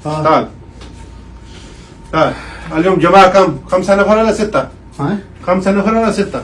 تعال تعال. اليوم جماعة كم؟ 5 نفر ولا 6؟ ها 5 نفر ولا 6؟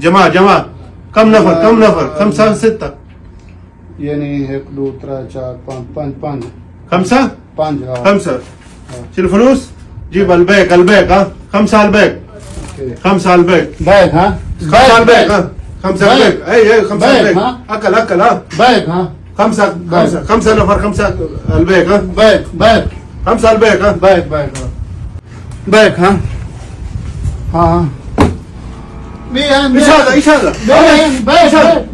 جماعة كم نفر 5 6؟ يعني 1 2 3 4 5 5 5 5. شيل الفلوس. جيب البيك ها. 5 على البيك. 5 على البيك. بايك ها 5 على البيك ها. 5 على البيك. اي 5 على البيك. ها؟ اكل ها. بايك ها 5 نفر 5 على البيك ها. بايك 5 على البيك ها. بايك ها ها ايش هذا؟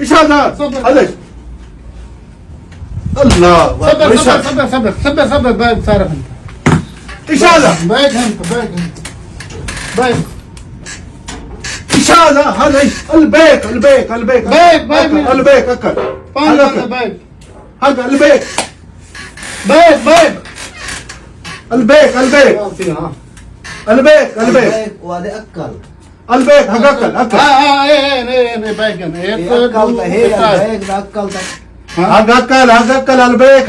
ايش هذا؟ صبر. هذا إيش؟ الله إيش هذا؟ صبر بايك صار ايش هذا؟ بايك ايش هذا؟ هذا ايش؟ البيك بايك البيك اكل. بايك هذا البيك البيك وهذا اكل البيك اكل بايك اكلت هي البيك اكل البيك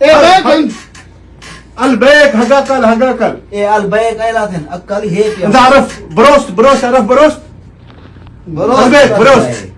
بايك البيك اكل. ايه البيك ايلاتن اكل هيك انت عارف بروست عارف بروست؟ البيك بروست.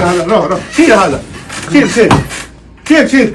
هذا روح شيل هذا شيل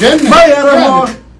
جن ما يعرف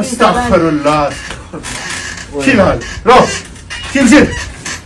استغفر الله. شيل هذا روح شيل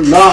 الله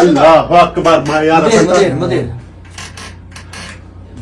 الله اكبر ما يعرف مدير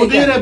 مدير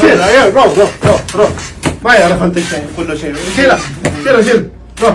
شيل روح ما يعرف انت شيء كل شيء. شيل روح.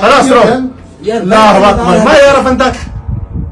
خلاص روح. الله اكبر ما يعرف انت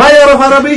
ما يعرف عربي.